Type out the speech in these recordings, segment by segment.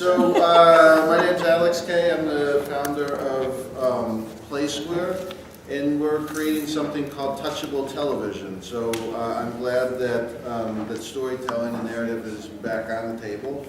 So, my name's Alex Kay. I'm the founder of PlaySquare, and we're creating something called touchable television. So, I'm glad that that storytelling and narrative is back on the table.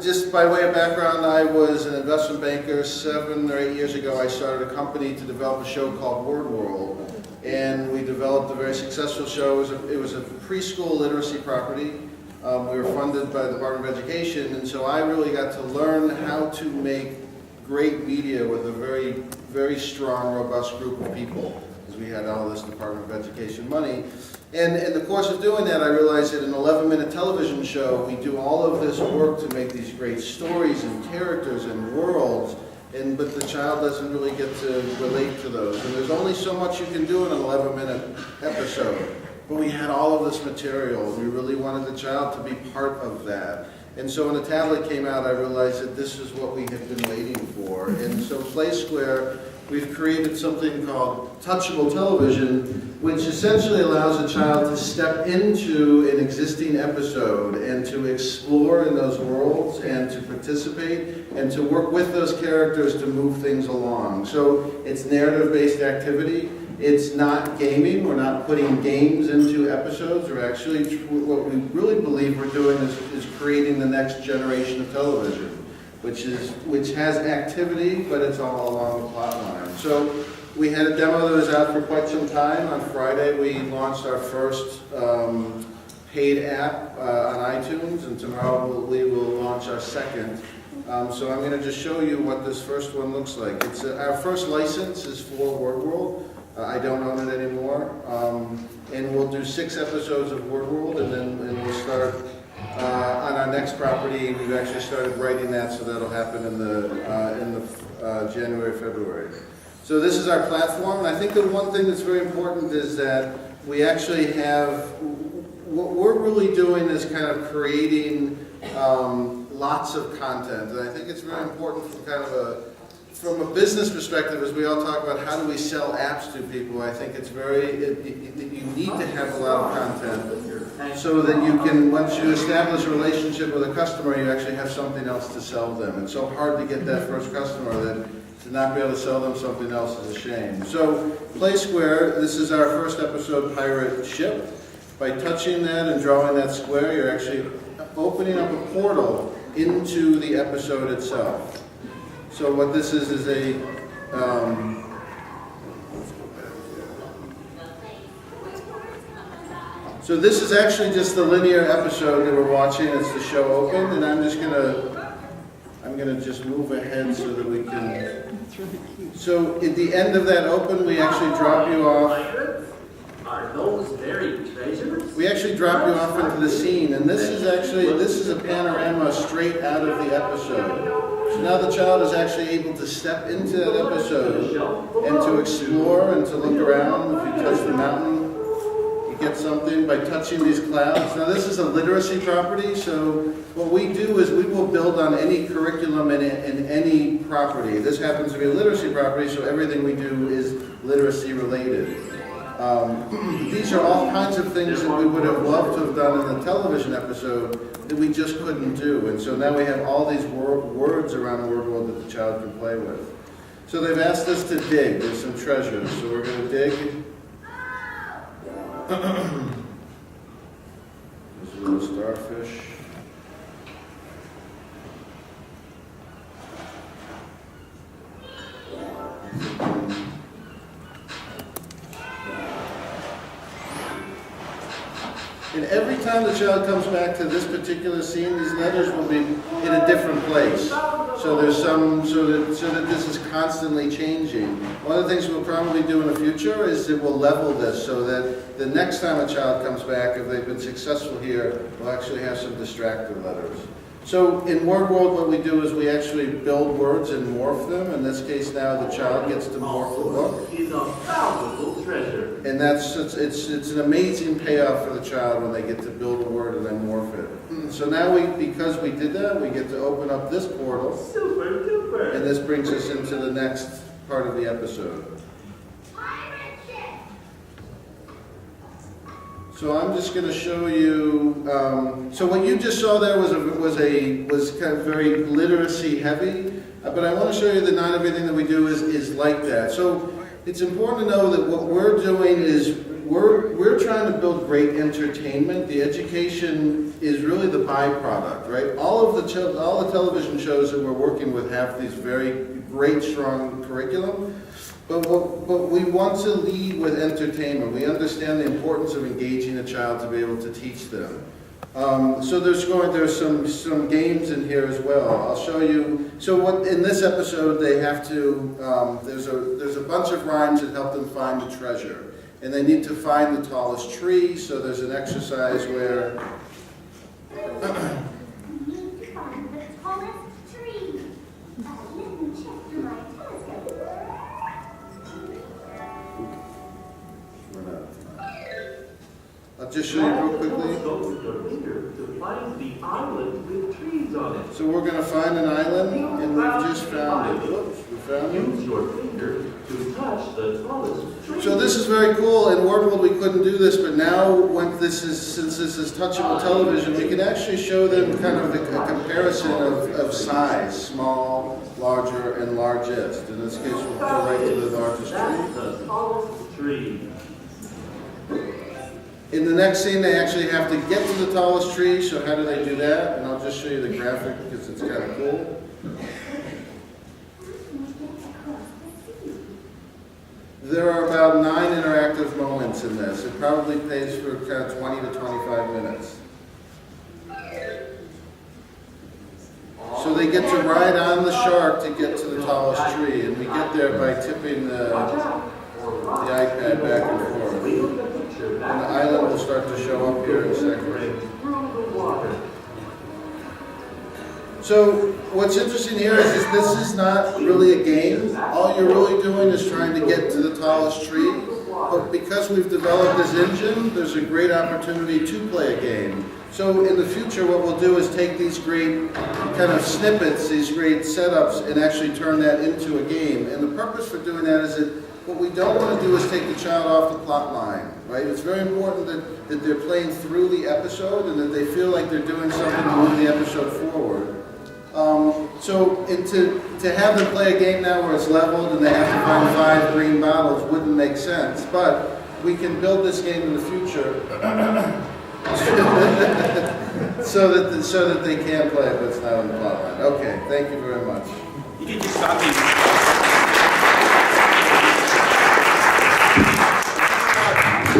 Just by way of background, I was an investment banker. 7 or 8 years ago, I started a company to develop a show called Word World, and we developed a very successful show. It was a preschool literacy property. We were funded by the Department of Education, and so I really got to learn how to make great media with a very, very strong, robust group of people, because we had all this Department of Education money. And in the course of doing that, I realized that an 11-minute television show, we do all of this work to make these great stories and characters and worlds, but the child doesn't really get to relate to those. And there's only so much you can do in an 11-minute episode. But we had all of this material. We really wanted the child to be part of that. And so when the tablet came out, I realized that this is what we had been waiting for. And so PlaySquare, we've created something called touchable television, which essentially allows a child to step into an existing episode and to explore in those worlds and to participate and to work with those characters to move things along. So it's narrative-based activity. It's not gaming. We're not putting games into episodes. We're actually, what we really believe we're doing is creating the next generation of television, which has activity, but it's all along the plot line. So we had a demo that was out for quite some time. On Friday, we launched our first paid app on iTunes, and tomorrow we will launch our second. So I'm going to just show you what this first one looks like. Our first license is for Word World. I don't own it anymore, and we'll do 6 episodes of Word World, and we'll start on our next property. We've actually started writing that, so that'll happen in the January, February. So this is our platform, and I think the one thing that's very important is that we actually have, what we're really doing is kind of creating lots of content, and I think it's very important from a business perspective, as we all talk about how do we sell apps to people, I think it's you need to have a lot of content so that you can, once you establish a relationship with a customer, you actually have something else to sell them. It's so hard to get that first customer that to not be able to sell them something else is a shame. So PlaySquare, this is our first episode, Pirate Ship. By touching that and drawing that square, you're actually opening up a portal into the episode itself. So what this is a, so this is actually just the linear episode that we're watching. It's the show open, and I'm gonna just move ahead so that we can. So at the end of that open, we actually drop you off. Are those buried treasures? We actually drop you off into the scene, and this is a panorama straight out of the episode. So now the child is actually able to step into that episode and to explore and to look around. If you touch the mountain, you get something by touching these clouds. Now this is a literacy property, so what we do is we will build on any curriculum in any property. This happens to be a literacy property, so everything we do is literacy related. These are all kinds of things that we would have loved to have done in the television episode that we just couldn't do. And so now we have all these words around the Word World that the child can play with. So they've asked us to dig. There's some treasures. So we're going to dig. There's a little starfish. And every time the child comes back to this particular scene, these letters will be in a different place. So there's so that this is constantly changing. One of the things we'll probably do in the future is that we'll level this so that the next time a child comes back, if they've been successful here, we'll actually have some distracted letters. So in Word World, what we do is we actually build words and morph them. In this case now, the child gets to morph the book. Is a valuable treasure. And it's an amazing payoff for the child when they get to build a word and then morph it. So now because we did that, we get to open up this portal. Super duper. And this brings us into the next part of the episode. So I'm just going to show you. So what you just saw there was kind of very literacy heavy, but I want to show you that not everything that we do is like that. So it's important to know that what we're doing is we're trying to build great entertainment. The education is really the byproduct, right? All the television shows that we're working with have these very great, strong curriculum. But we want to lead with entertainment. We understand the importance of engaging a child to be able to teach them. So there's some games in here as well. I'll show you. So what in this episode they have to there's a bunch of rhymes that help them find the treasure, and they need to find the tallest tree. So there's an exercise where. You need to find the tallest tree. Let me check through my telescope. I'll just show you real quickly. Go with your finger to find the island with trees on it. So we're going to find an island, and we've just found it. Whoops, we found it. Use your finger to touch the tallest tree. So this is very cool. In Wordworld we couldn't do this, but now since this is touchable television, we can actually show them kind of a comparison of size, small, larger, and largest. In this case, we'll go right to the largest That's tree. the tallest tree. In the next scene, they actually have to get to the tallest tree, so how do they do that? And I'll just show you the graphic because it's kind of cool. There are about 9 interactive moments in this. It probably pays for kind of 20 to 25 minutes. So they get to ride on the shark to get to the tallest tree, and we get there by tipping the iPad back and forth. And the island will start to show up here in a second. So what's interesting here is this is not really a game. All you're really doing is trying to get to the tallest tree. But because we've developed this engine, there's a great opportunity to play a game. So in the future, what we'll do is take these great kind of snippets, these great setups, and actually turn that into a game. And the purpose for doing that is that what we don't want to do is take the child off the plot line, right? It's very important that they're playing through the episode and that they feel like they're doing something to move the episode forward. To have them play a game now where it's leveled and they have to find 5 green bottles wouldn't make sense. But we can build this game in the future so that they can play it, but it's not on the plot line. Okay, thank you very much. You can just stop me.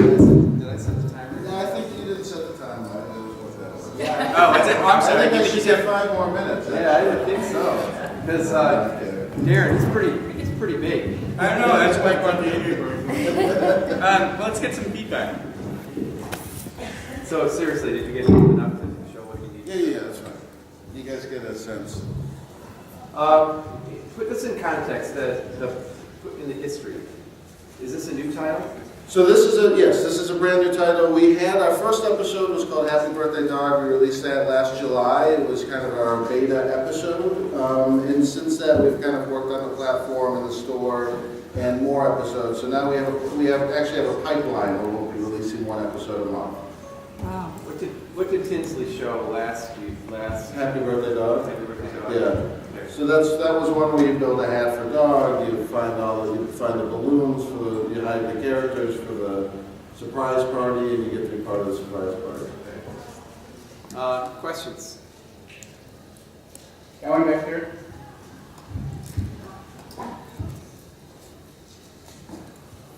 Did I set the timer? No, I think you didn't set the time. Oh, that's it. Oh, I'm sorry. I think I You should said get 5 more minutes. Yeah, I would think so. Because Darren, he's pretty big. I don't know. That's like what let's get some feedback. So seriously, did you get enough to show what you need? Yeah, that's fine. You guys get a sense. Put this in context. Put in the history. Is this a new title? So this is a brand new title. We had our first episode was called Happy Birthday Dog. We released that last July. It was kind of our beta episode. And since then we've kind of worked on the platform and the store and more episodes. So now we actually have a pipeline where we'll be releasing 1 episode a month. Wow. What did Tinsley show last week? Happy Birthday Dog. Happy Birthday Dog. Yeah. So that was one where you build a hat for dog. You find the balloons you hide the characters for the surprise party, and you get to be part of the surprise party. Questions? Going back here.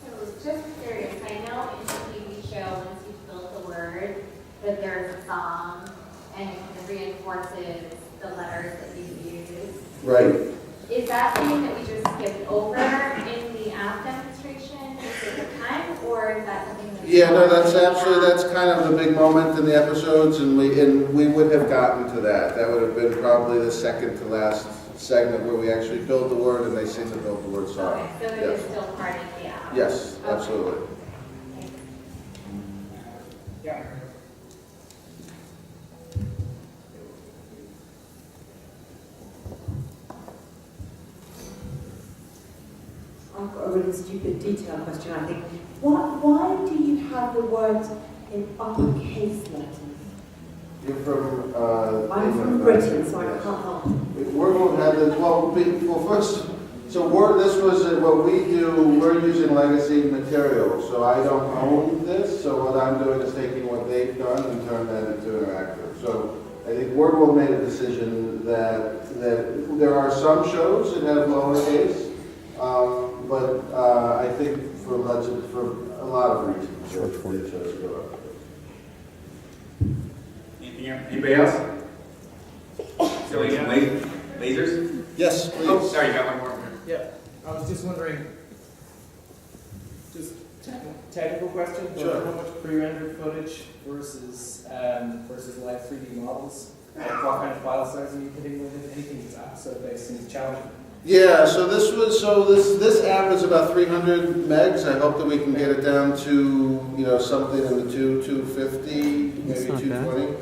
So just curious, I know in the TV show, once you've built the word, that there's a song and it kind of reinforces the letters that you use. Right. Is that something that we just skipped over in the app demonstration at the time, or is that something that? Yeah, no, that's kind of the big moment in the episodes, and we would have gotten to that. That would have been probably the second to last segment where we actually build the word and they sing the build the word song. Okay, so it is still part of the app? Yes, Okay. absolutely. Yeah. Over this stupid detail question, I think. Why do you have the words in uppercase letters? You're from, I'm from Britain, so I can't help. Word had this, well, first, so Word, this was, what we do, we're using legacy material, so I don't own this, so what I'm doing is taking what they've done and turn that into interactive. So I think Wordworld made a decision that there are some shows that have lowercase, but I think for a lot of reasons, they chose to go up. Anything else? Anybody else? So we got lasers? Yes, please. Oh, sorry, you got one more. Yeah, I was just wondering, just technical question, but Sure. how much pre-rendered footage versus live 3D models? Like what kind of file size are you hitting with it? Anything that's asset-based seems challenging. Yeah, so this app is about 300 megs. I hope that we can get it down to, something in the 250, maybe 220.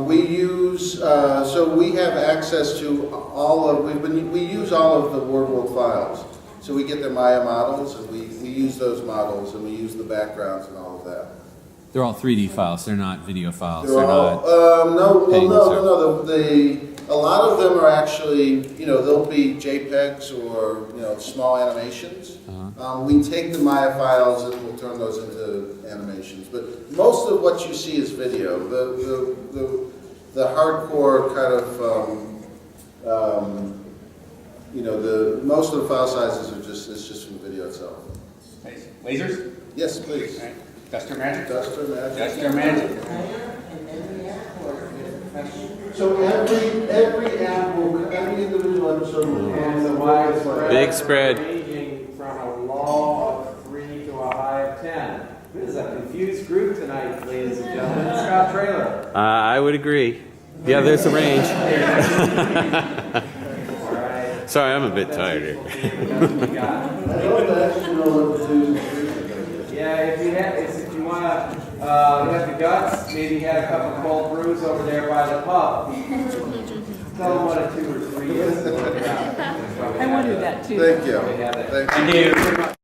We use, so we have access to all of, we use all of the WordWorld files. So we get the Maya models, and we use those models, and we use the backgrounds and all of that. They're all 3D files. They're not video files. They're They're all, not. no. A lot of them are actually, they'll be JPEGs or, small animations. We take the Maya files and we'll turn those into animations. But most of what you see is video. The hardcore kind of, most of the file sizes are just from the video itself. Lasers? Yes, please. All right. Duster magic? Duster magic. Duster magic. So every individual episode will And the widespread. Big spread. Ranging from a low of 3 to a high of 10. This is a confused group tonight, ladies and gentlemen. Scott Trailer. I would agree. Yeah, there's a range. All right. Sorry, I'm a bit tired here. Yeah, if you want to have the guts, maybe had a couple cold brews over there by the pub. Tell them what a 2 or 3 is. I wondered that too. Thank you. They have it. Thank you. Thank you.